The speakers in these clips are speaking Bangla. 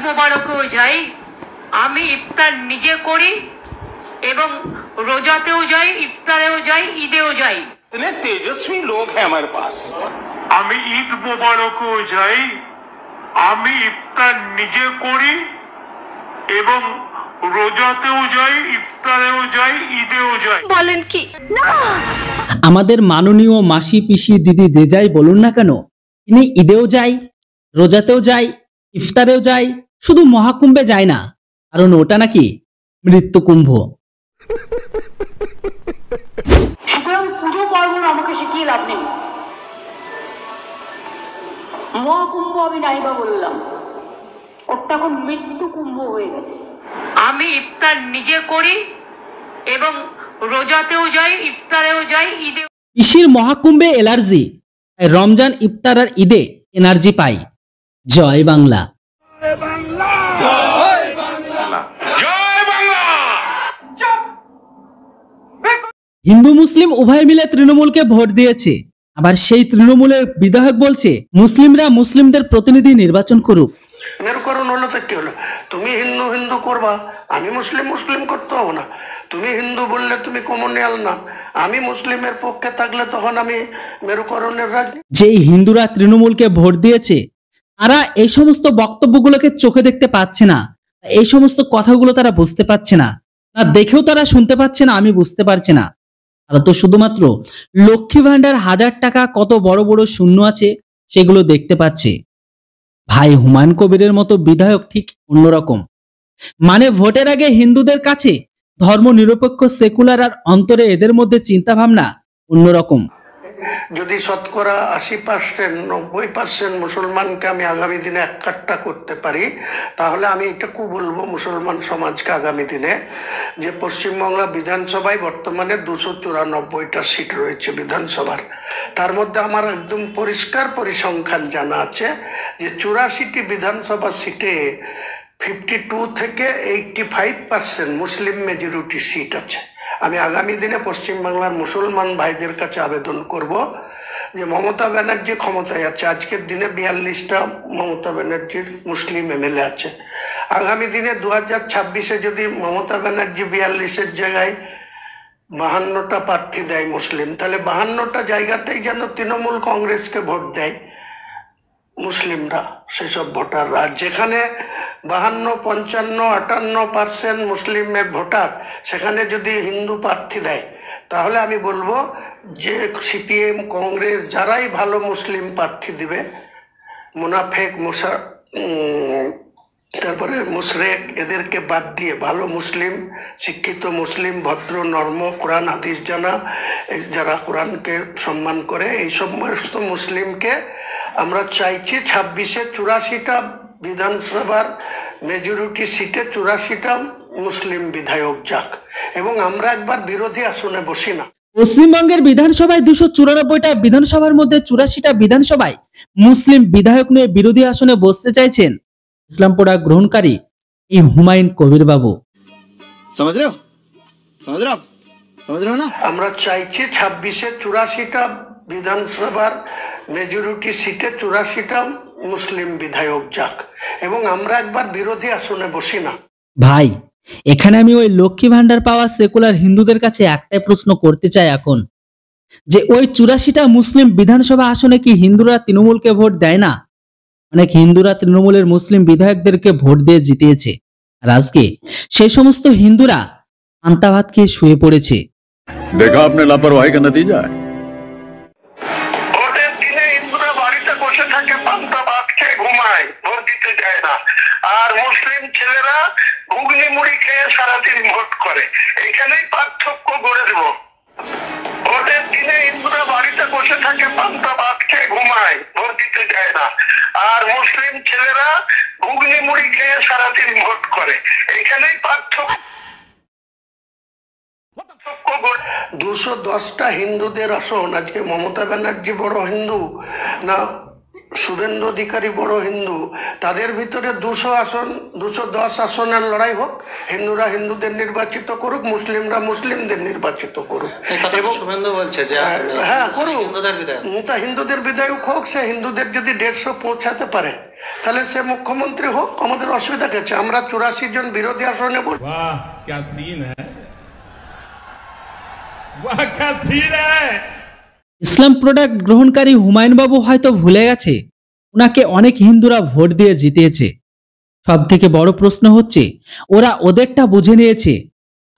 মোবারকেও যাই, আমি ইফতার নিজে করি এবং রোজাতেও যাই, ইফতারেও যাই, ঈদেও যাই। इतने तेजस्वी लोग हैं हमारे पास। আমি ঈদ মোবারকেও যাই, আমি ইফতার নিজে করি এবং রোজাতেও যাই, ইফতারেও যাই, ঈদেও যাই। বলেন কি? না, আমাদের মাননীয় মাসি পিসি দিদি যে যাই বলুন না কেন, তিনি ঈদেও যায়, রোজাতেও যায়, ইফতারেও যায়, শুধু মহাকুম্ভে যায় না, কারণ ওটা নাকি মৃত্যু কুম্ভ। সুতরাং পুজো পার্বণ আমাকে শিখিয়ে লাভ নেই। মহাকুম্ভ আমি নাইবা বললাম, ওটা এখন মৃত্যু কুম্ভ হয়ে গেছে। আমি ইফতার নিজে করি এবং রোজাতেও যাই, ইফতারেও যাই, ঈদে। পিসির মহাকুম্ভে এলার্জি, রমজান, ইফতার আর ঈদে এনার্জি পাই। জয় বাংলা। হিন্দু মুসলিম উভয় মিলে তৃণমূলকে ভোট দিয়েছে, আবার সেই তৃণমূলের বিধায়ক বলছে মুসলিমরা মুসলিমদের প্রতিনিধি নির্বাচন করুক। মেরুকরণ হলো তো কি হলো? তুমি হিন্দু হিন্দু করবা, আমি মুসলিম মুসলিম করতে হবো না? তুমি হিন্দু বললে তুমি কমনিয়াল না, আমি মুসলিমের পক্ষে থাকলে তখন আমি মেরুকরণের রাজনীতি। যেই হিন্দুরা তৃণমূলকে ভোট দিয়েছে তারা এই সমস্ত বক্তব্যগুলোকে চোখে দেখতে পাচ্ছে না, এই সমস্ত কথাগুলো তারা বুঝতে পারছে না, না দেখেও তারা শুনতে পাচ্ছে না, আমি বুঝতে পারছি না। তারা তো শুধুমাত্র লক্ষ্মী ভান্ডার, 1000 টাকা কত বড় বড় শূন্য আছে সেগুলো দেখতে পাচ্ছে। ভাই হুমায়ুন কবিরের মতো বিধায়ক ঠিক অন্যরকম, মানে ভোটের আগে হিন্দুদের কাছে ধর্ম নিরপেক্ষ, সেকুলার, আর অন্তরে এদের মধ্যে চিন্তা ভাবনা অন্যরকম। যদি শতকরা 80%, 90% মুসলমানকে আমি আগামী দিনে একটা করতে পারি, তাহলে আমি এটুকু বলবো মুসলমান সমাজকে আগামী দিনে, যে পশ্চিমবাংলা বিধানসভায় বর্তমানে 294টা সিট রয়েছে বিধানসভার। তার মধ্যে আমার একদম পরিষ্কার পরিসংখ্যান জানা আছে যে 84টি বিধানসভা সিটে 52 থেকে 85% মুসলিম মেজরিটি সিট আছে। আমি আগামী দিনে পশ্চিমবাংলার মুসলমান ভাইদের কাছে আবেদন করব যে মমতা ব্যানার্জি ক্ষমতায় আছে, আজকের দিনে 42টা মমতা ব্যানার্জির মুসলিম এমএলএ আছে। আগামী দিনে 2026-এ যদি মমতা ব্যানার্জি 42-এর জায়গায় 52টা প্রার্থী দেয় মুসলিম, তাহলে 52টা জায়গাতেই যেন তৃণমূল কংগ্রেসকে ভোট দেয় মুসলিমরা, সেসব ভোটাররা। যেখানে 52, 55, 58% মুসলিমের ভোটার, সেখানে যদি হিন্দু প্রার্থী দেয়, তাহলে আমি বলবো যে সিপিএম, কংগ্রেস যারাই ভালো মুসলিম প্রার্থী দিবে, মুনাফেক, তারপরে মুশরেক, এদেরকে বাদ দিয়ে ভালো মুসলিম, শিক্ষিত মুসলিম, ভদ্র, নর্ম, কোরআন হাদিস জানা, যারা কোরআনকে সম্মান করে, এই সমস্ত মুসলিমকে আমরা চাইছি 26-এ 84টা বিধানসভার মেজরিটি সিটে 84টা মুসলিম বিধায়ক যাক, এবং আমরা একবার বিরোধী আসনে বসি না। পশ্চিমবঙ্গের বিধানসভায় 294টা বিধানসভার মধ্যে 84টা বিধানসভায় মুসলিম বিধায়ক নিয়ে বিরোধী আসনে বসতে চাইছেন ইসলাম পড়া গ্রহণকারী এই হুমায়ুন কবির বাবু। समझ रहे हो ना? আমরা চাইছি 26-এ 84টা বিধানসভার মেজরিটি সিটে 84টা মুসলিম বিধায়ক যাক, এবং আমরা একবার বিরোধী আসনে বসি না। ভাই এখানে আমি ওই লক্ষ্মী ভান্ডার পাওয়া সেকুলার হিন্দুদের কাছে একটাই প্রশ্ন করতে চাই এখন, যে ওই 84টা মুসলিম বিধানসভা আসনে কি হিন্দুরা তৃণমূলকে ভোট দেয় না? অনেক হিন্দুরা তৃণমূলের মুসলিম বিধায়কদেরকে ভোট দিয়ে জিতিয়েছে, আর আজকে সেই সমস্ত হিন্দুরা পান্তা ভাত খেয়ে শুয়ে পড়েছে। देखा आपने लापरवाही का नतीजा है। ভোটের দিনে হিন্দুরা বাড়িতে বসে থাকে, পান্তা ভাত খেয়ে ঘুমায়, ভোট দিতে যায় না। আর মুসলিম ছেলেরা ঘুগনি মুড়ি খেয়ে সারাদিন ভোট করে। এখানেই পার্থক্য গড়ে দেব। ভোটের দিনে হিন্দুরা বাড়িতে বসে থাকে, পান্তা ভাত খেয়ে ঘুমায়, ভোট দিতে যায় না। আর মুসলিম ছেলেরা ঘুগনি মুড়ি খেয়ে সারাদিন ভোট করে। এখানেই পার্থক্য। 210টা হিন্দুদের আসন, আজকে মমতা ব্যানার্জি বড় হিন্দু না শুভেন্দু অধিকারী বড় হিন্দু, তাদের ভিতরে 210 আসনের লড়াই হোক, হিন্দুরা হিন্দুদের নির্বাচিত করুক, মুসলিমরা মুসলিমদের নির্বাচিত করুক, এবং শুভেন্দু বলছে যে হ্যাঁ করুক, হিন্দুদের বিধায়ক। তা হিন্দুদের বিধায়ক হোক, সে হিন্দুদের যদি 150 পৌঁছাতে পারে তাহলে সে মুখ্যমন্ত্রী হোক, আমাদের অসুবিধা আছে। আমরা 84 জন বিরোধী আসনে বসে। वाह क्या सीन है, वाह क्या सीन है। ইসলাম প্রোডাক্ট গ্রহণকারী হুমায়ুন বাবু হয়তো ভুলে গেছে ওনাকে অনেক হিন্দুরা ভোট দিয়ে জিতিয়েছে। সব থেকে বড় প্রশ্ন হচ্ছে ওরা ওদেরটা বুঝে নিয়েছে,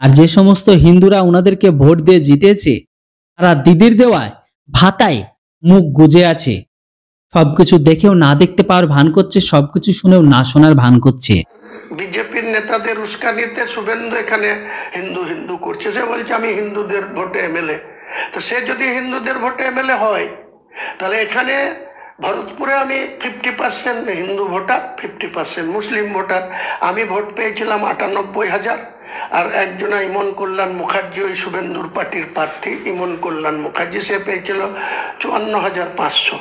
আর যে সমস্ত হিন্দুরা ওনাদেরকে ভোট দিয়ে জিতেছে তারা দিদির দেওয়ায় ভাতায় মুখ গুজে আছে। সবকিছু দেখেও না দেখতে পাওয়ার ভান করছে, সবকিছু শুনেও না শোনার ভান করছে। বিজেপির নেতাদের উস্কানিতে শুভেন্দু এখানে হিন্দু হিন্দু করছে। সে বলছে আমি হিন্দুদের ভোটে এমএলএ। তো সে যদি হিন্দুদের ভোটে এমএলএ হয় তাহলে এখানে ভরতপুরে আমি 50% হিন্দু ভোটার, 50% মুসলিম ভোটার। আমি ভোট পেয়েছিলাম 98,000, আর একজনা ইমন কল্যাণ মুখার্জি, ওই শুভেন্দুর পার্টির প্রার্থী ইমন কল্যাণ মুখার্জি, সে পেয়েছিল 54,500।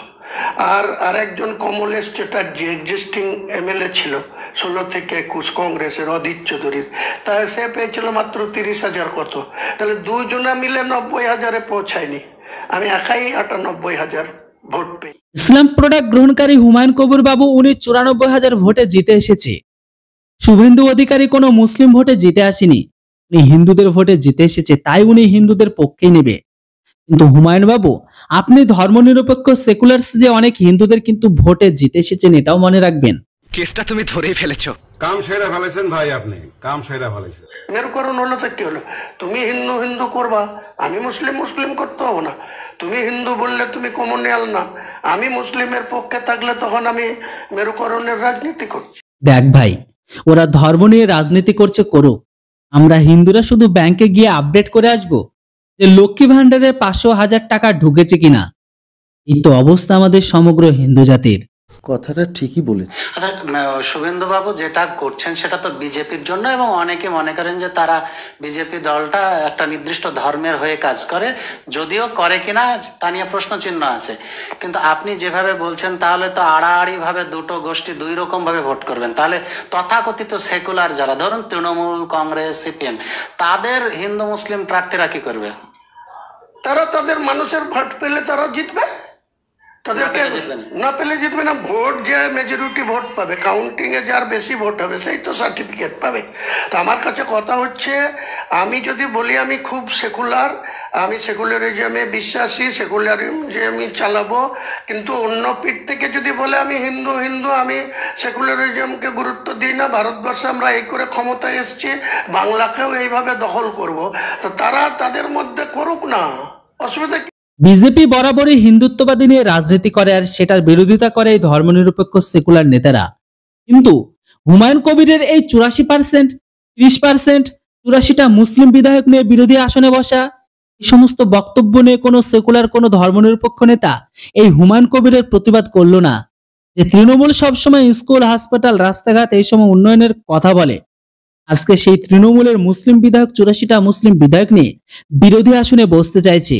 আর একজন কমলেশ চ্যাটার্জি এক্সিস্টিং এমএলএ ছিল 16 থেকে 21 কংগ্রেসের, অধীর চৌধুরীর, তা সে পেয়েছিল মাত্র 30,000 কত। তাহলে দুজনা মিলে 90,000-এ পৌঁছায়নি, আমি একাই 98,000 ভোট পেয়ে। ইসলাম প্রোডাক্ট গ্রহণকারী হুমায়ুন কবির বাবু উনি 94,000 ভোটে জিতে এসেছে। শুভেন্দু অধিকারী কোনো মুসলিম ভোটে জিতে আসেনি, উনি হিন্দুদের ভোটে জিতে এসেছে, তাই উনি হিন্দুদের পক্ষেই নেবে। কিন্তু হুমায়ুন বাবু, আপনি ধর্মনিরপেক্ষ সেকুলারস যে অনেক হিন্দুদের কিন্তু ভোটে জিতে এসেছেন, এটাও মনে রাখবেন। কেসটা তুমি ধরেই ফেলেছো। কাম সেরা ফেলেছেন ভাই, আপনি কাম সেরা ফেলেছেন। মেরুকরণ হলো তো কি হলো, তুমি হিন্দু হিন্দু করবা, আমি মুসলিম মুসলিম করতে হবো না। তুমি হিন্দু বললে তুমি কমনিয়াল না, আমি মুসলিমের পক্ষে থাকলে তখন আমি মেরুকরণের রাজনীতি করছি। দেখ ভাই, ওরা ধর্ম নিয়ে রাজনীতি করছে, করুক। আমরা হিন্দুরা শুধু ব্যাংকে গিয়ে আপডেট করে আসবো যে লক্ষ্মী ভান্ডারে 500,000 টাকা ঢুকেছে কিনা। এই তো অবস্থা আমাদের সমগ্র হিন্দু জাতির। কথাটা ঠিকই বলেছে। আচ্ছা শুভেন্দু বাবু, যেটা করছেন সেটা তো বিজেপির জন্য, এবং অনেকে মনে করেন যে তারা বিজেপি দলটা একটা নির্দিষ্ট ধর্মের হয়ে কাজ করে, যদিও করে কিনা তা নিয়ে প্রশ্ন চিহ্ন আছে। কিন্তু আপনি যেভাবে বলছেন তাহলে তো আড়াআড়ি ভাবে দুটো গোষ্ঠী দুই রকম ভাবে ভোট করবেন। তাহলে তথাকথিত সেকুলার যারা, ধরুন তৃণমূল, কংগ্রেস, সিপিএম, তাদের হিন্দু মুসলিম প্রার্থীরা কি করবে? তারা তাদের মানুষের ভোট পেলে তারা জিতবে, তাদেরকে না পেলে জিতবে না। ভোট যে মেজরিটি ভোট পাবে, কাউন্টিং এ যার বেশি ভোট হবে সেই তো সার্টিফিকেট পাবে। তো আমার কাছে কথা হচ্ছে, আমি যদি বলি আমি খুব সেকুলার, আমি সেকুলারিজমে বিশ্বাসী, সেকুলারিজমই চালাবো, কিন্তু অন্য পিঠ থেকে যদি বলে আমি হিন্দু হিন্দু, আমি সেকুলারিজমকে গুরুত্ব দিই না, ভারতবর্ষে আমরা এই করে ক্ষমতায় এসেছি, বাংলাকেও এইভাবে দখল করব, তো তারা তাদের মধ্যে করুক না, অসুবিধা। বিজেপি বরাবরই হিন্দুত্ববাদী নিয়ে রাজনীতি করে, আর সেটার বিরোধিতা করে এই ধর্মনিরপেক্ষ সেকুলার নেতারা। কিন্তু হুমায়ুন কবিরের এই 84%, 30%, 84টা মুসলিম বিধায়ক নিয়ে বিরোধী আসনে বসা, এই সমস্ত বক্তব্য নিয়ে কোনো সেকুলার, কোনো ধর্মনিরপেক্ষ নেতা এই হুমায়ুন কবিরের প্রতিবাদ করলো না। যে তৃণমূল সবসময় স্কুল, হাসপাতাল, রাস্তাঘাট এই সময় উন্নয়নের কথা বলে, আজকে সেই তৃণমূলের মুসলিম বিধায়ক 84টা মুসলিম বিধায়ক নিয়ে বিরোধী আসনে বসতে চাইছে।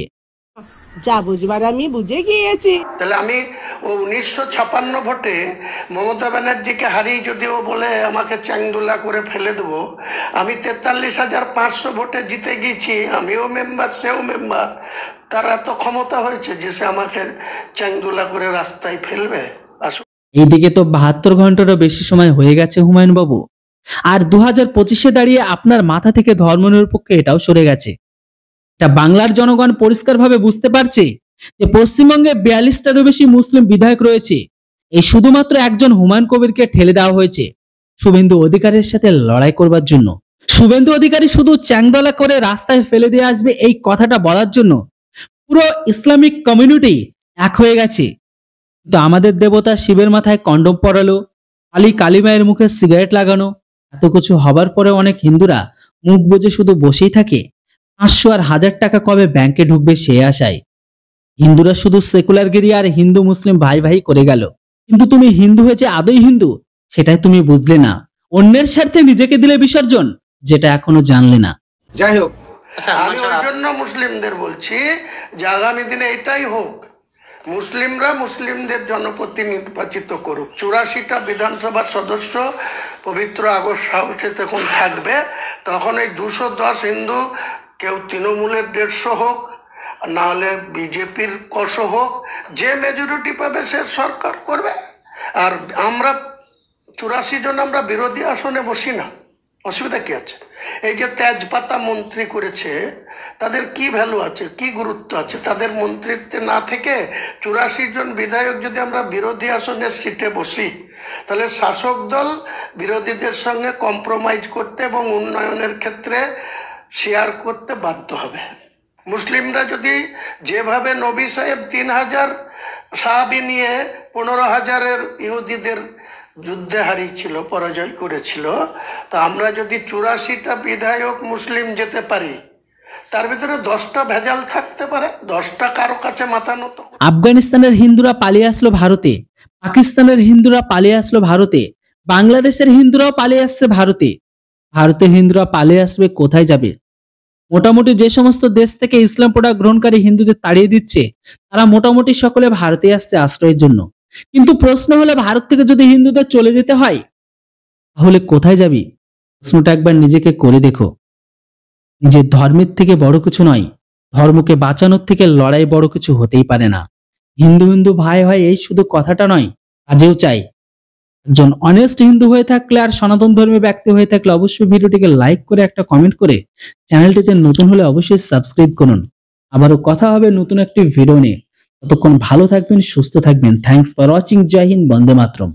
যা বুঝবার আমি বুঝে গিয়েছি। তাহলে আমি 1956 ভোটে মমতা ব্যানার্জিকে হারিয়ে যদি ও বলে আমাকে চ্যাংদোলা করে ফেলে দেবো, আমি 43,500 ভোটে জিতে গেছি, আমিও মেম্বার, সেও মেম্বার। তার এত ক্ষমতা হয়েছে যে সে আমাকে চ্যাংদোলা করে রাস্তায় ফেলবে? এইদিকে তো 72 ঘন্টারও বেশি সময় হয়ে গেছে হুমায়ুন বাবু, আর 2025-এ দাঁড়িয়ে আপনার মাথা থেকে ধর্মনিরপেক্ষ এটাও সরে গেছে। এটা বাংলার জনগণ পরিষ্কারভাবে বুঝতে পারছে যে পশ্চিমবঙ্গে 42টারও বেশি মুসলিম বিধায়ক রয়েছে। এই শুধুমাত্র একজন হুমায়ুন কবিরকে ঠেলে দেওয়া হয়েছে শুভেন্দু অধিকারীর সাথে লড়াই করবার জন্য। শুভেন্দু অধিকারী শুধু চ্যাংদোলা করে রাস্তায় ফেলে দিয়ে আসবে এই কথাটা বলার জন্য পুরো ইসলামিক কমিউনিটি এক হয়ে গেছে। তো আমাদের দেবতা শিবের মাথায় কন্ডম পরালো, কালিমায়ের মুখে সিগারেট লাগানো, এত কিছু হবার পরে অনেক হিন্দুরা মুখ বুজে শুধু বসেই থাকে। 500 আর 1000 টাকা কবে ব্যাংকে ঢুকবে সে আশায় হিন্দুরা শুধু সেকুলারগিরি আর হিন্দু মুসলিম ভাই ভাই করে গেল। কিন্তু তুমি হিন্দু হয়েছে আদৌ হিন্দু সেটাই তুমি বুঝলে না, অন্যের স্বার্থে নিজেকে দিলে বিসর্জন, যেটা এখনো জানলে না। যাই হোক, আমি ওই জন্য মুসলিমদের বলছি যে আগামী দিনে এটাই হোক, মুসলিমরা মুসলিমদের জনপ্রতি নির্বাচিত করুক। 84টা বিধানসভার সদস্য পবিত্র আগস্ট হাউসে তখন থাকবে, তখন এই 210 হিন্দু কেউ তৃণমূলের 150 হোক, নাহলে বিজেপির 100 হোক, যে মেজরিটি পাবে সে সরকার করবে। আর আমরা 84 জন আমরা বিরোধী আসনে বসি না, অসুবিধা কি আছে? এই যে তেজপাতা মন্ত্রী করেছে, তাদের কি ভ্যালু আছে, কি গুরুত্ব আছে? তাদের মন্ত্রিত্বে না থেকে 84 জন বিধায়ক যদি আমরা বিরোধী আসনের সিটে বসি, তাহলে শাসক দল বিরোধীদের সঙ্গে কম্প্রোমাইজ করতে এবং উন্নয়নের ক্ষেত্রে শেয়ার করতে বাধ্য হবে। মুসলিমরা যদি যেভাবে নবী সাহেব 3000 সাহাবী নিয়ে 15,000 ইহুদিদের যুদ্ধে হারিয়েছিল, পরাজয় করেছিল, তো আমরা যদি 84টা বিধায়ক মুসলিম যেতে পারি, তার ভিতরে 10টা ভেজাল থাকতে পারে, 10টা কারো কাছে মাথা নত। আফগানিস্তানের হিন্দুরা পালিয়ে আসলো ভারতে, পাকিস্তানের হিন্দুরা পালিয়ে আসলো ভারতে, বাংলাদেশের হিন্দুরাও পালিয়ে আসছে ভারতে। ভারতের হিন্দুরা পালিয়ে আসবে কোথায় যাবে? মোটামুটি যে সমস্ত দেশ থেকে ইসলাম প্রোডাক্ট গ্রহণকারী হিন্দুদের তাড়িয়ে দিচ্ছে, তারা মোটামুটি সকলে ভারতে আসছে আশ্রয়ের জন্য। কিন্তু প্রশ্ন হলো, ভারত থেকে যদি হিন্দুদের চলে যেতে হয়, তাহলে কোথায় যাবি? প্রশ্নটা একবার নিজেকে করে দেখো। নিজের ধর্মের থেকে বড় কিছু নয়, ধর্মকে বাঁচানোর থেকে লড়াই বড় কিছু হতেই পারে না। হিন্দু হিন্দু ভাই হয় এই শুধু কথাটা নয়, কাজেও চাই। একজন অনেস্ট হিন্দু হয়ে থাকলে আর সনাতন ধর্মীয় ব্যক্তি হয়ে থাকলে অবশ্যই ভিডিওটিকে লাইক করে একটা কমেন্ট করে চ্যানেলটিতে নতুন হলে অবশ্যই সাবস্ক্রাইব করুন। আবারও কথা হবে নতুন একটি ভিডিও নিয়ে। ততক্ষণ ভালো থাকবেন, সুস্থ থাকবেন। Thanks for watching. জয় হিন্দ, বন্দে মাতরম।